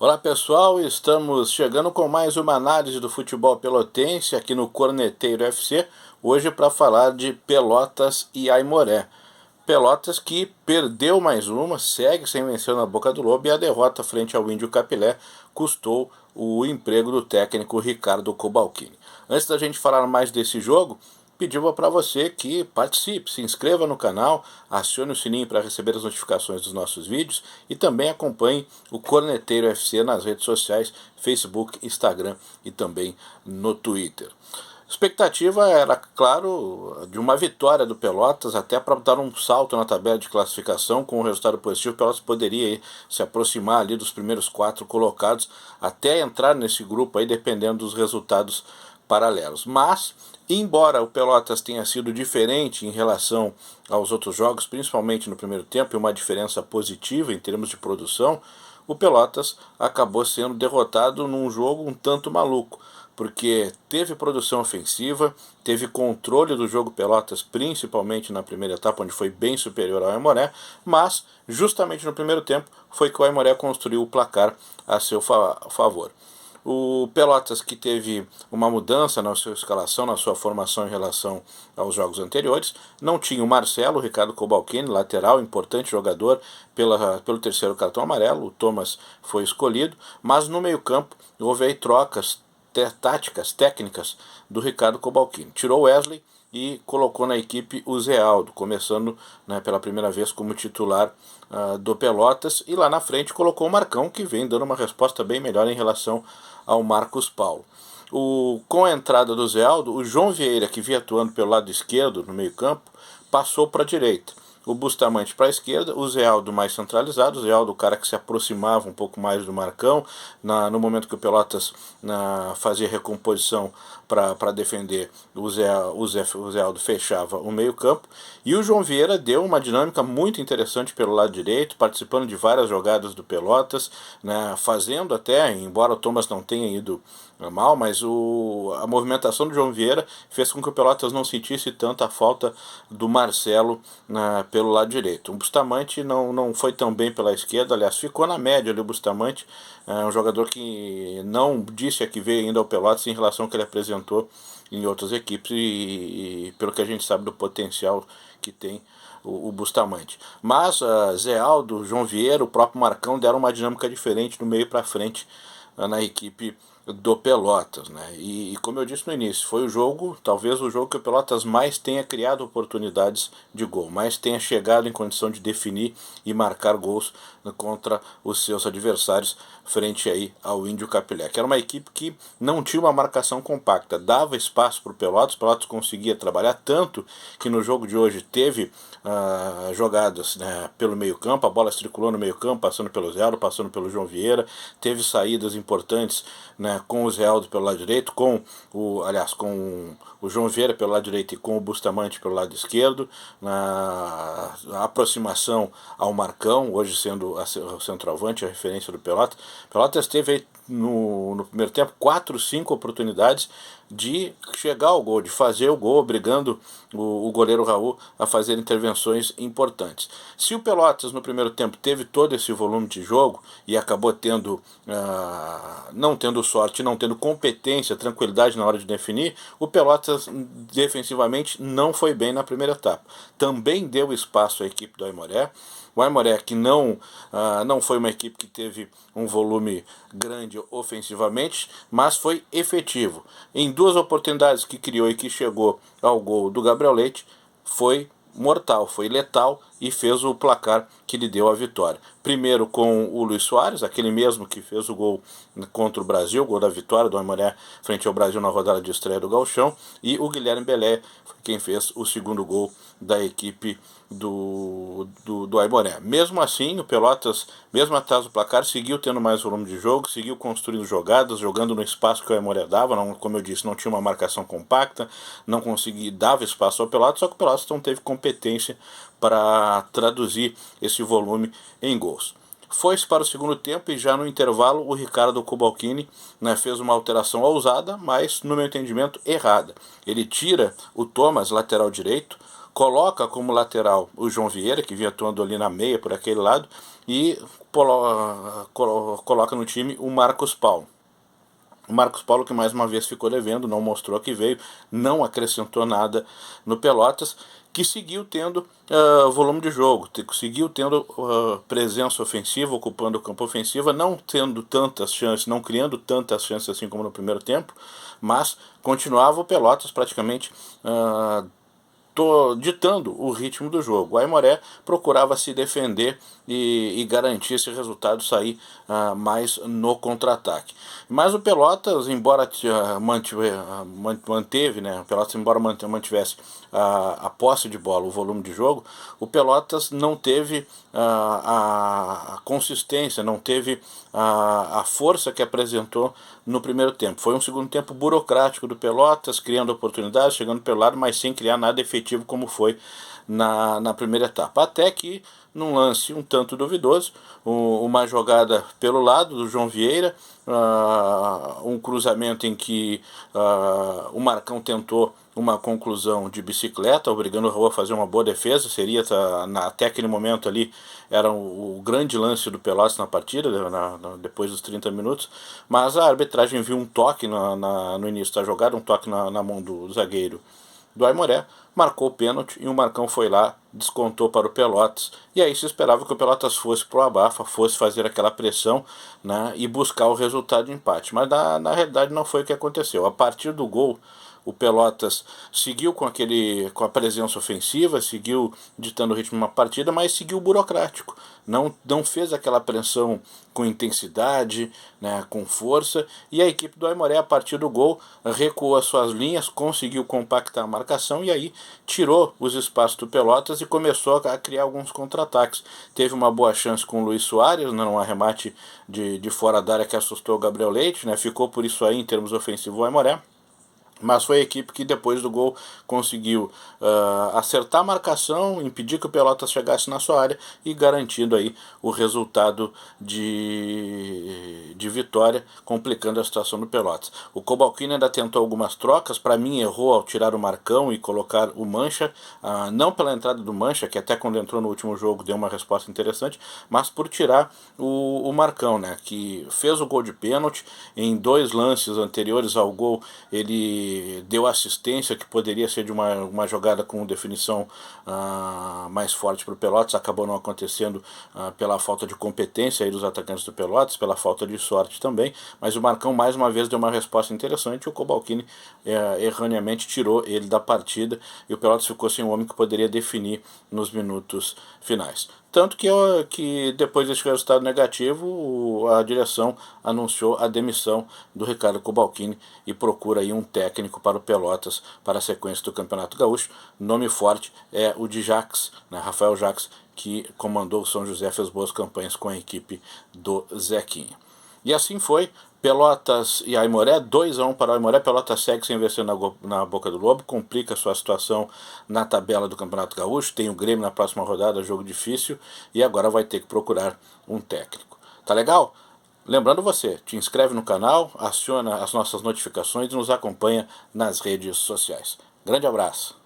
Olá pessoal, estamos chegando com mais uma análise do futebol pelotense aqui no Corneteiro FC, hoje para falar de Pelotas e Aimoré. Pelotas que perdeu mais uma, segue sem vencer na Boca do Lobo, e a derrota frente ao Índio Capilé custou o emprego do técnico Ricardo Cobalcini. Antes da gente falar mais desse jogo, pediu para você que participe, se inscreva no canal, acione o sininho para receber as notificações dos nossos vídeos e também acompanhe o Corneteiro FC nas redes sociais, Facebook, Instagram e também no Twitter. Expectativa era, claro, de uma vitória do Pelotas, até para dar um salto na tabela de classificação. Com o resultado positivo, o Pelotas poderia se aproximar ali dos primeiros 4 colocados, até entrar nesse grupo aí, dependendo dos resultados paralelos. Mas, embora o Pelotas tenha sido diferente em relação aos outros jogos, principalmente no primeiro tempo, e uma diferença positiva em termos de produção, o Pelotas acabou sendo derrotado num jogo um tanto maluco, porque teve produção ofensiva, teve controle do jogo Pelotas, principalmente na primeira etapa, onde foi bem superior ao Aimoré, mas justamente no primeiro tempo foi que o Aimoré construiu o placar a seu favor. O Pelotas, que teve uma mudança na sua escalação, na sua formação em relação aos jogos anteriores, não tinha o Marcelo, o Ricardo Cobalcini, lateral, importante jogador pelo terceiro cartão amarelo. O Thomas foi escolhido, mas no meio-campo houve aí trocas táticas, técnicas do Ricardo Cobalcini. Tirou o Wesley e colocou na equipe o Zé Aldo, começando, pela primeira vez como titular do Pelotas, e lá na frente colocou o Marcão, que vem dando uma resposta bem melhor em relação ao Marcos Paulo. Com a entrada do Zé Aldo, o João Vieira, que vinha atuando pelo lado esquerdo no meio campo, passou para a direita. O Bustamante para a esquerda, o Zé Aldo mais centralizado, o Zé Aldo, o cara que se aproximava um pouco mais do Marcão, no momento que o Pelotas fazia recomposição para defender, o Zé Aldo fechava o meio campo, e o João Vieira deu uma dinâmica muito interessante pelo lado direito, participando de várias jogadas do Pelotas, fazendo até, embora o Thomas não tenha ido mal, mas a movimentação do João Vieira fez com que o Pelotas não sentisse tanta falta do Marcelo pelo lado direito. O Bustamante não foi tão bem pela esquerda, aliás, ficou na média ali o Bustamante, um jogador que não disse a que veio ainda ao Pelotas em relação ao que ele apresentou em outras equipes e pelo que a gente sabe do potencial que tem o Bustamante. Mas Zé Aldo, João Vieira, o próprio Marcão deram uma dinâmica diferente do meio para frente na equipe do Pelotas, E como eu disse no início, foi talvez o jogo que o Pelotas mais tenha criado oportunidades de gol, mais tenha chegado em condição de definir e marcar gols contra os seus adversários frente aí ao Índio Capilé, que era uma equipe que não tinha uma marcação compacta, dava espaço para o Pelotas conseguia trabalhar, tanto que no jogo de hoje teve jogadas pelo meio campo, a bola circulou no meio campo, passando pelo Zé Aldo, passando pelo João Vieira, teve saídas importantes com o Zé Aldo pelo lado direito, com o João Vieira pelo lado direito e com o Bustamante pelo lado esquerdo, na aproximação ao Marcão, hoje sendo o centroavante, a referência do Pelotas. Pelotas teve aí no primeiro tempo 4, 5 oportunidades de chegar ao gol, de fazer o gol, obrigando o goleiro Raul a fazer intervenções importantes. Se o Pelotas no primeiro tempo teve todo esse volume de jogo e acabou não tendo sorte, não tendo competência, tranquilidade na hora de definir, o Pelotas defensivamente não foi bem na primeira etapa. Também deu espaço à equipe do Aimoré. O Aimoré, que não foi uma equipe que teve um volume grande ofensivamente, mas foi efetivo. Em 2 oportunidades que criou e que chegou ao gol do Gabriel Leite, foi mortal, foi letal e fez o placar que lhe deu a vitória. Primeiro com o Luiz Soares, aquele mesmo que fez o gol contra o Brasil, o gol da vitória do Aimoré frente ao Brasil na rodada de estreia do Gauchão, e o Guilherme Belé foi quem fez o segundo gol da equipe do Aimoré. Mesmo assim, o Pelotas, mesmo atrás do placar, seguiu tendo mais volume de jogo, seguiu construindo jogadas, jogando no espaço que o Aimoré dava, como eu disse, não tinha uma marcação compacta, não conseguia, dava espaço ao Pelotas, só que o Pelotas não teve competência para traduzir esse volume em gols. Foi-se para o segundo tempo e já no intervalo o Ricardo Cobalcini fez uma alteração ousada, mas no meu entendimento errada. Ele tira o Thomas, lateral direito, coloca como lateral o João Vieira, que vinha atuando ali na meia por aquele lado, e coloca no time o Marcos Paulo. O Marcos Paulo, que mais uma vez ficou devendo, não mostrou que veio, não acrescentou nada no Pelotas, que seguiu tendo volume de jogo, seguiu tendo presença ofensiva, ocupando o campo ofensivo, não tendo tantas chances, não criando tantas chances assim como no primeiro tempo, mas continuava o Pelotas praticamente ditando o ritmo do jogo. O Aimoré procurava se defender e garantir esse resultado, sair mais no contra-ataque. Mas o Pelotas, embora manteve, né, o Pelotas, embora mantivesse a posse de bola, o volume de jogo, o Pelotas não teve a consistência, não teve a força que apresentou no primeiro tempo. Foi um segundo tempo burocrático do Pelotas, criando oportunidades, chegando pelo lado, mas sem criar nada efetivo como foi na primeira etapa. Até que, num lance um tanto duvidoso, uma jogada pelo lado do João Vieira, um cruzamento em que o Marcão tentou uma conclusão de bicicleta, obrigando o Raul a fazer uma boa defesa. Seria, até aquele momento ali, era o grande lance do Pelotas na partida, depois dos 30 minutos, mas a arbitragem viu um toque no início da jogada, um toque na mão do zagueiro do Aimoré, marcou o pênalti e o Marcão foi lá, descontou para o Pelotas, e aí se esperava que o Pelotas fosse pro abafa, fosse fazer aquela pressão, né, e buscar o resultado de empate, mas na realidade não foi o que aconteceu. A partir do gol, o Pelotas seguiu com a presença ofensiva, seguiu ditando o ritmo de uma partida, mas seguiu burocrático. Não fez aquela pressão com intensidade, né, com força, e a equipe do Aimoré, a partir do gol, recuou as suas linhas, conseguiu compactar a marcação e aí tirou os espaços do Pelotas e começou a criar alguns contra-ataques. Teve uma boa chance com o Luiz Soares, num arremate de fora da área que assustou o Gabriel Leite, né, ficou por isso aí em termos ofensivos o Aimoré. Mas foi a equipe que depois do gol conseguiu acertar a marcação, impedir que o Pelotas chegasse na sua área e garantindo aí o resultado de vitória, complicando a situação do Pelotas. O Cobalcini ainda tentou algumas trocas, para mim errou ao tirar o Marcão e colocar o Mancha, não pela entrada do Mancha, que até quando entrou no último jogo deu uma resposta interessante, mas por tirar o Marcão, né, que fez o gol de pênalti. Em 2 lances anteriores ao gol ele deu assistência que poderia ser de uma jogada com definição mais forte para o Pelotas, acabou não acontecendo pela falta de competência aí dos atacantes do Pelotas, pela falta de sorte também, mas o Marcão mais uma vez deu uma resposta interessante e o Cobalcini erroneamente tirou ele da partida e o Pelotas ficou sem um homem que poderia definir nos minutos finais. Tanto que depois desse resultado negativo, a direção anunciou a demissão do Ricardo Cobalcini e procura aí um técnico para o Pelotas para a sequência do Campeonato Gaúcho. Nome forte é o de Jacques, né, Rafael Jacques, que comandou o São José, fez boas campanhas com a equipe do Zequinha. E assim foi, Pelotas e Aimoré, 2-1 para o Aimoré. Pelotas segue sem vencer na Boca do Lobo, complica a sua situação na tabela do Campeonato Gaúcho, tem o Grêmio na próxima rodada, jogo difícil, e agora vai ter que procurar um técnico. Tá legal? Lembrando você, te inscreve no canal, aciona as nossas notificações e nos acompanha nas redes sociais. Grande abraço!